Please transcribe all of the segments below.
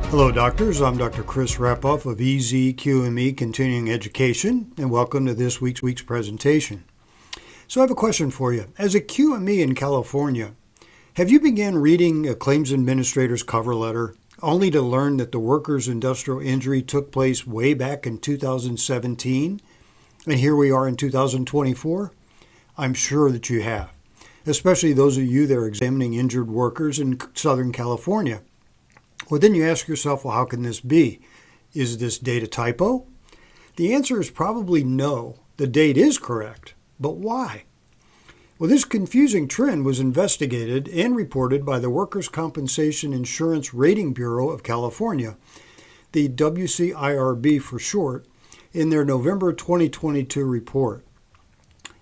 Hello, doctors. I'm Dr. Chris Rapoff of QME Continuing Education, and welcome to this week's presentation. So I have a question for you. As a QME in California, have you begun reading a claims administrator's cover letter only to learn that the worker's industrial injury took place way back in 2017, and here we are in 2024? I'm sure that you have, especially those of you that are examining injured workers in Southern California. Well, then you ask yourself, well, how can this be? Is this date a typo? The answer is probably no. The date is correct, but why? Well, this confusing trend was investigated and reported by the Workers' Compensation Insurance Rating Bureau of California, the WCIRB for short, in their November 2022 report.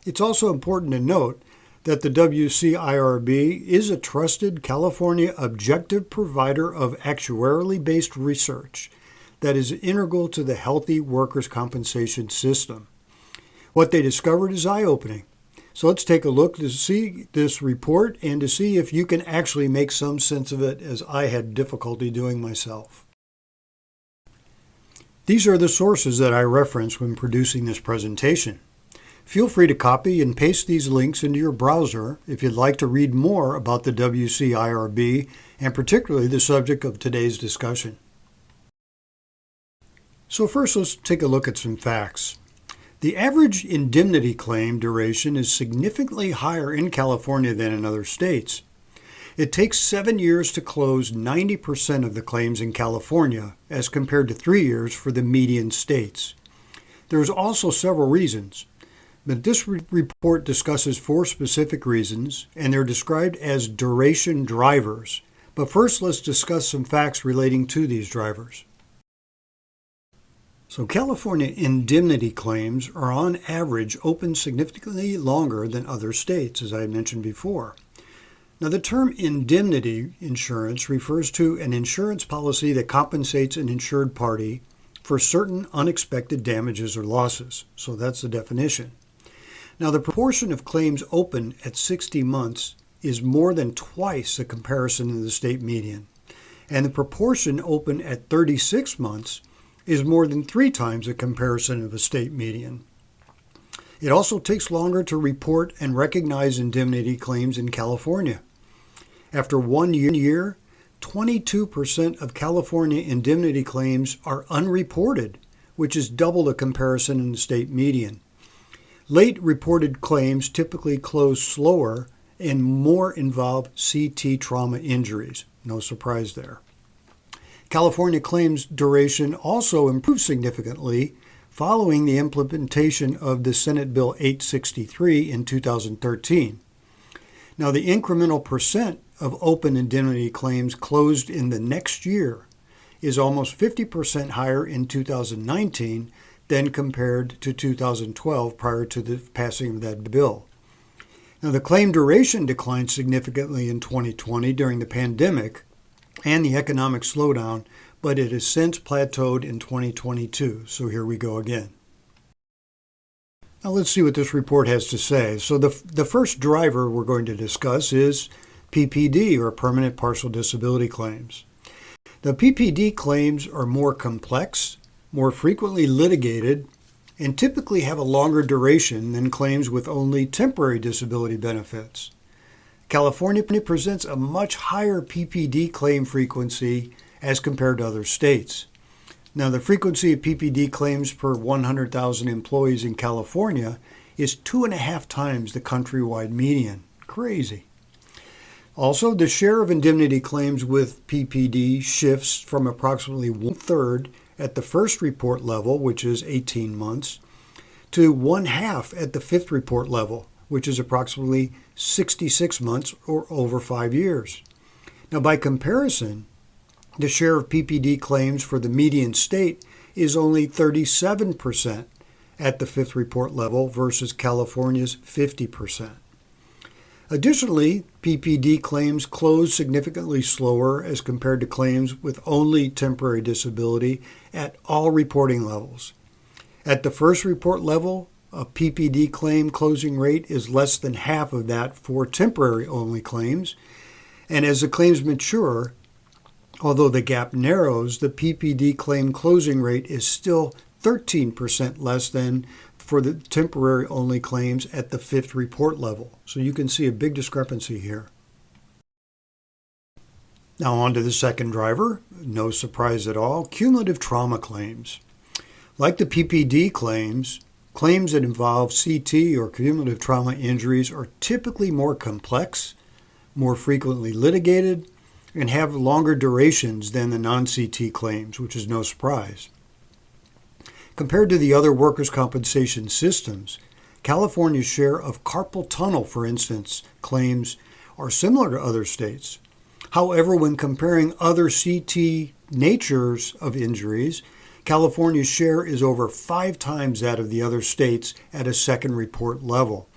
It's also important to note that the WCIRB is a trusted California objective provider of actuarially based research that is integral to the healthy workers' compensation system. What they discovered is eye-opening. So let's take a look to see this report and to see if you can actually make some sense of it, as I had difficulty doing myself. These are the sources that I referenced when producing this presentation. Feel free to copy and paste these links into your browser if you'd like to read more about the WCIRB and particularly the subject of today's discussion. So first, let's take a look at some facts. The average indemnity claim duration is significantly higher in California than in other states. It takes 7 years to close 90% of the claims in California, as compared to 3 years for the median states. There's also several reasons, but this report discusses 4 specific reasons, and they're described as duration drivers. But first, let's discuss some facts relating to these drivers. So California indemnity claims are on average open significantly longer than other states, as I mentioned before. Now, the term indemnity insurance refers to an insurance policy that compensates an insured party for certain unexpected damages or losses. So that's the definition. Now, the proportion of claims open at 60 months is more than twice the comparison in the state median, and the proportion open at 36 months is more than 3 times the comparison of a state median. It also takes longer to report and recognize indemnity claims in California. After 1 year, 22% of California indemnity claims are unreported, which is double the comparison in the state median. Late reported claims typically close slower and more involve CT trauma injuries. No surprise there. California claims duration also improved significantly following the implementation of the Senate Bill 863 in 2013. Now, the incremental percent of open indemnity claims closed in the next year is almost 50% higher in 2019 than compared to 2012 prior to the passing of that bill. Now, the claim duration declined significantly in 2020 during the pandemic and the economic slowdown, but it has since plateaued in 2022. So here we go again. Now let's see what this report has to say. So the first driver we're going to discuss is PPD, or permanent partial disability claims. The PPD claims are more complex, more frequently litigated, and typically have a longer duration than claims with only temporary disability benefits. California presents a much higher PPD claim frequency as compared to other states. Now, the frequency of PPD claims per 100,000 employees in California is 2.5 times the countrywide median. Crazy. Also, the share of indemnity claims with PPD shifts from approximately 1/3 at the first report level, which is 18 months, to 1/2 at the 5th report level, which is approximately 66 months or over 5 years. Now, by comparison, the share of PPD claims for the median state is only 37% at the 5th report level versus California's 50%. Additionally, PPD claims close significantly slower as compared to claims with only temporary disability at all reporting levels. At the first report level, a PPD claim closing rate is less than half of that for temporary-only claims, and as the claims mature, Although the gap narrows, the PPD claim closing rate is still 13% less than for the temporary-only claims at the 5th report level. So you can see a big discrepancy here. Now on to the second driver, no surprise at all, cumulative trauma claims. Like the PPD claims, claims that involve CT or cumulative trauma injuries are typically more complex, more frequently litigated, and have longer durations than the non-CT claims, which is no surprise. Compared to the other workers' compensation systems, California's share of carpal tunnel, for instance, claims are similar to other states. However, when comparing other CT natures of injuries, California's share is over 5 times that of the other states at a second report level.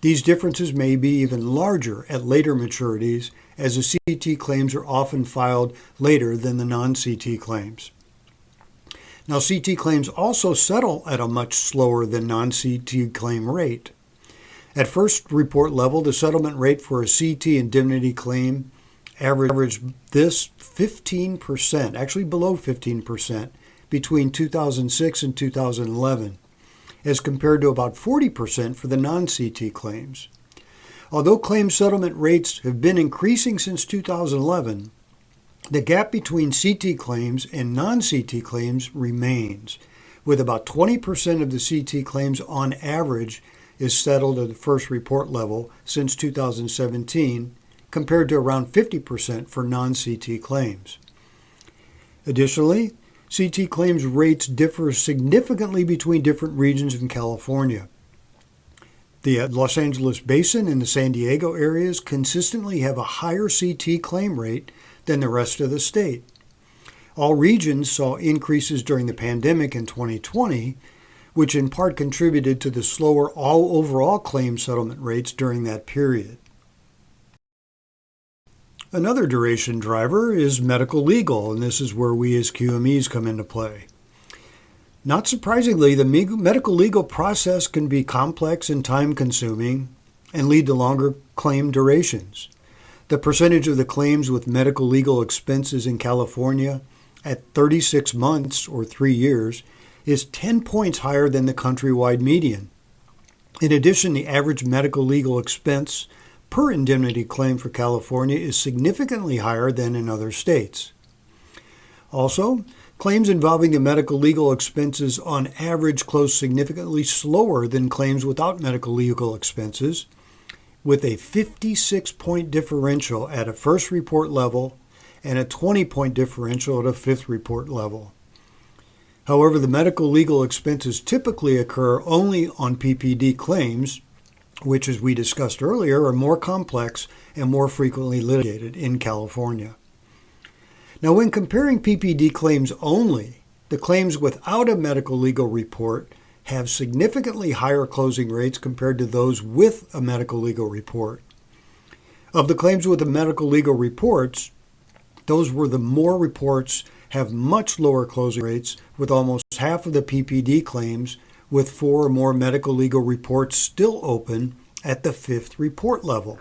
These differences may be even larger at later maturities, as the CT claims are often filed later than the non-CT claims. Now, CT claims also settle at a much slower than non-CT claim rate. At first report level, the settlement rate for a CT indemnity claim averaged this 15%, actually below 15%, between 2006 and 2011, as compared to about 40% for the non-CT claims. Although claim settlement rates have been increasing since 2011, the gap between CT claims and non-CT claims remains, with about 20% of the CT claims on average is settled at the first report level since 2017, compared to around 50% for non-CT claims. Additionally, CT claims rates differ significantly between different regions in California. The Los Angeles Basin and the San Diego areas consistently have a higher CT claim rate than the rest of the state. All regions saw increases during the pandemic in 2020, which in part contributed to the slower overall claim settlement rates during that period. Another duration driver is medical legal, and this is where we as QMEs come into play. Not surprisingly, the medical legal process can be complex and time-consuming and lead to longer claim durations. The percentage of the claims with medical legal expenses in California at 36 months or 3 years is 10 points higher than the countrywide median. In addition, the average medical legal expense per indemnity claim for California is significantly higher than in other states. Also, claims involving the medical legal expenses on average close significantly slower than claims without medical legal expenses, with a 56-point differential at a first report level and a 20-point differential at a 5th report level. However, the medical legal expenses typically occur only on PPD claims, which, as we discussed earlier, are more complex and more frequently litigated in California. Now, when comparing PPD claims only, the claims without a medical legal report have significantly higher closing rates compared to those with a medical legal report. Of the claims with the medical legal reports, those where the more reports have much lower closing rates, with almost half of the PPD claims with 4 or more medical legal reports still open at the 5th report level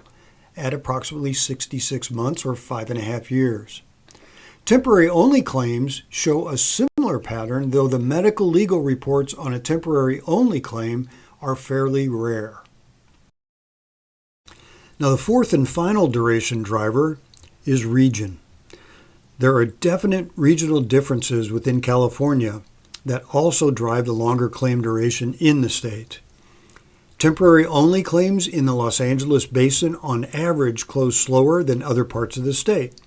at approximately 66 months or 5.5 years. Temporary-only claims show a similar pattern, though the medical legal reports on a temporary-only claim are fairly rare. Now, the fourth and final duration driver is region. There are definite regional differences within California that also drive the longer claim duration in the state. Temporary-only claims in the Los Angeles Basin on average close slower than other parts of the state.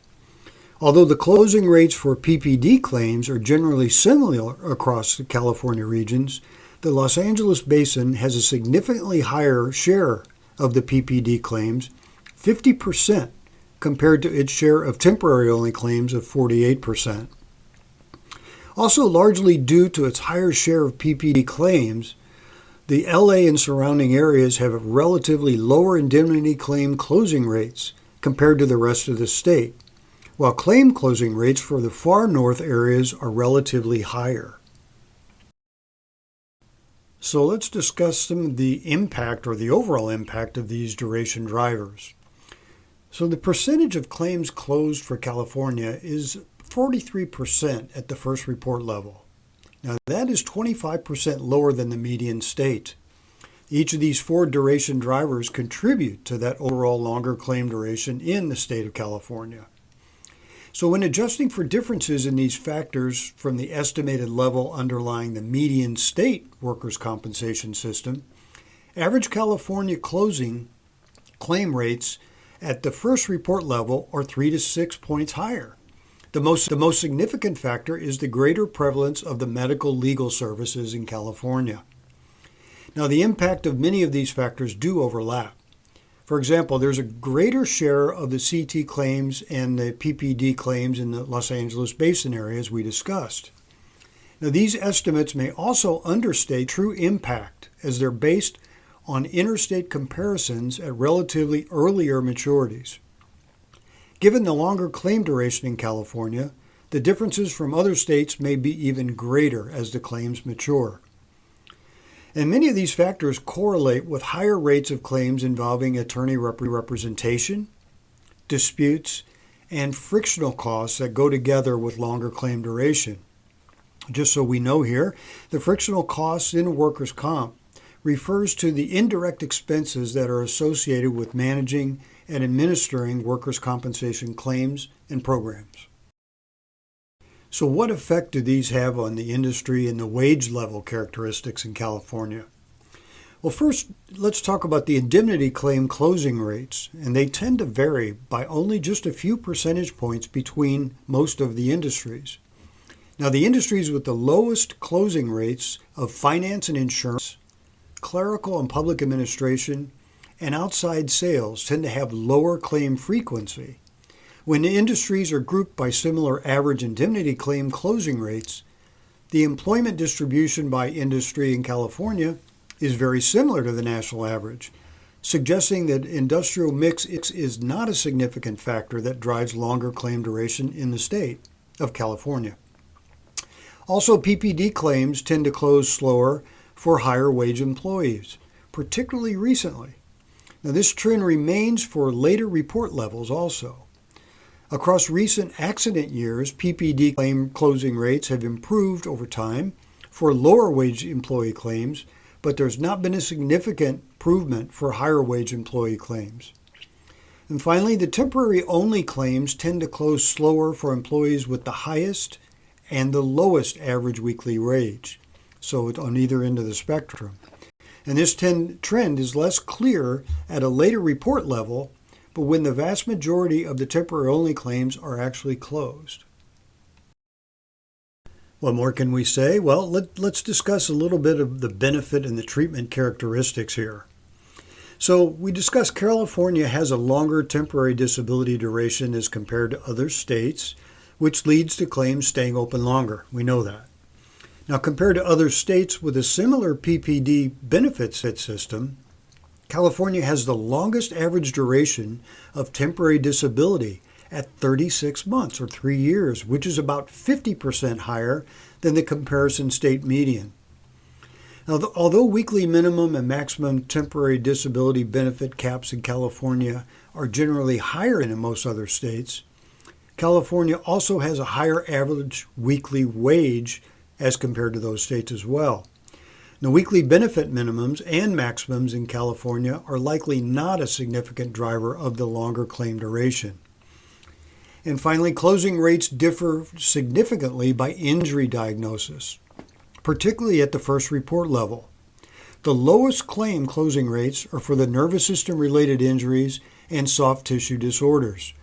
Although the closing rates for PPD claims are generally similar across the California regions, the Los Angeles Basin has a significantly higher share of the PPD claims, 50%, compared to its share of temporary-only claims of 48%. Also, largely due to its higher share of PPD claims, the LA and surrounding areas have relatively lower indemnity claim closing rates compared to the rest of the state, while claim closing rates for the far north areas are relatively higher. So let's discuss some of the impact or the overall impact of these duration drivers. So the percentage of claims closed for California is 43% at the first report level. Now that is 25% lower than the median state. Each of these 4 duration drivers contribute to that overall longer claim duration in the state of California. So when adjusting for differences in these factors from the estimated level underlying the median state workers' compensation system, average California closing claim rates at the first report level are 3 to 6 points higher. The most significant factor is the greater prevalence of the medical legal services in California. Now, the impact of many of these factors do overlap. For example, there's a greater share of the CT claims and the PPD claims in the Los Angeles Basin area, as we discussed. Now, these estimates may also understate true impact, as they're based on interstate comparisons at relatively earlier maturities. Given the longer claim duration in California, the differences from other states may be even greater as the claims mature. And many of these factors correlate with higher rates of claims involving attorney representation, disputes, and frictional costs that go together with longer claim duration. Just so we know here, the frictional costs in workers' comp refers to the indirect expenses that are associated with managing and administering workers' compensation claims and programs. So what effect do these have on the industry and the wage level characteristics in California? Well, first, let's talk about the indemnity claim closing rates, and they tend to vary by only just a few percentage points between most of the industries. Now, the industries with the lowest closing rates of finance and insurance, clerical and public administration, and outside sales tend to have lower claim frequency. When the industries are grouped by similar average indemnity claim closing rates, the employment distribution by industry in California is very similar to the national average, suggesting that industrial mix is not a significant factor that drives longer claim duration in the state of California. Also, PPD claims tend to close slower for higher wage employees, particularly recently. Now, this trend remains for later report levels also. Across recent accident years, PPD claim closing rates have improved over time for lower wage employee claims, but there's not been a significant improvement for higher wage employee claims. And finally, the temporary only claims tend to close slower for employees with the highest and the lowest average weekly wage, so it's on either end of the spectrum. And this trend is less clear at a later report level, but when the vast majority of the temporary-only claims are actually closed. What more can we say? Well, let's discuss a little bit of the benefit and the treatment characteristics here. So we discussed California has a longer temporary disability duration as compared to other states, which leads to claims staying open longer. We know that. Now, compared to other states with a similar PPD benefit system, California has the longest average duration of temporary disability at 36 months or 3 years, which is about 50% higher than the comparison state median. Now, although weekly minimum and maximum temporary disability benefit caps in California are generally higher than in most other states, California also has a higher average weekly wage as compared to those states as well. Now, weekly benefit minimums and maximums in California are likely not a significant driver of the longer claim duration. And finally, closing rates differ significantly by injury diagnosis, particularly at the first report level. The lowest claim closing rates are for the nervous system related injuries and soft tissue disorders,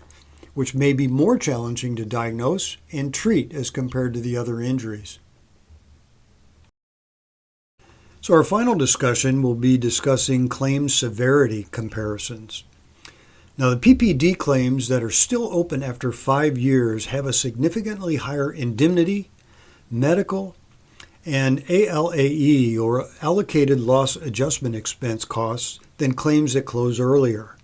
which may be more challenging to diagnose and treat as compared to the other injuries. So our final discussion will be discussing claim severity comparisons. Now, the PPD claims that are still open after 5 years have a significantly higher indemnity, medical, and ALAE, or allocated loss adjustment expense costs, than claims that close earlier.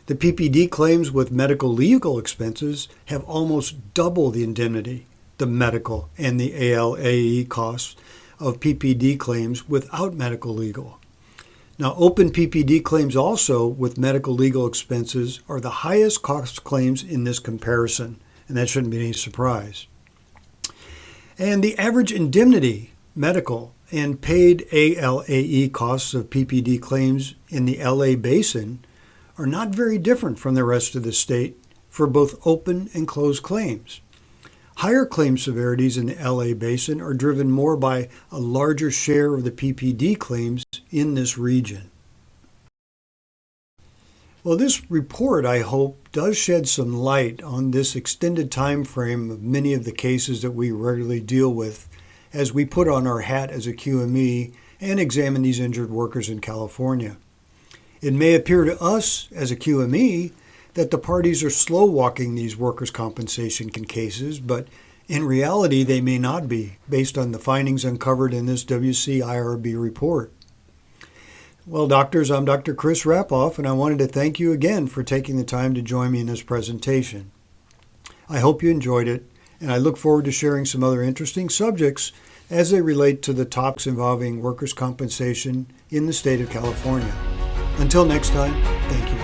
The PPD claims with medical legal expenses have almost double the indemnity, the medical, and the ALAE costs of PPD claims without medical legal. Now, open PPD claims also with medical legal expenses are the highest cost claims in this comparison, and that shouldn't be any surprise. And the average indemnity, medical, and paid ALAE costs of PPD claims in the LA Basin are not very different from the rest of the state for both open and closed claims. Higher claim severities in the LA Basin are driven more by a larger share of the PPD claims in this region. Well, this report, I hope, does shed some light on this extended time frame of many of the cases that we regularly deal with as we put on our hat as a QME and examine these injured workers in California. It may appear to us as a QME that the parties are slow walking these workers' compensation cases, but in reality they may not be, based on the findings uncovered in this WCIRB report. Well, doctors, I'm Dr. Chris Rapoff, and I wanted to thank you again for taking the time to join me in this presentation. I hope you enjoyed it, and I look forward to sharing some other interesting subjects as they relate to the topics involving workers' compensation in the state of California. Until next time, thank you.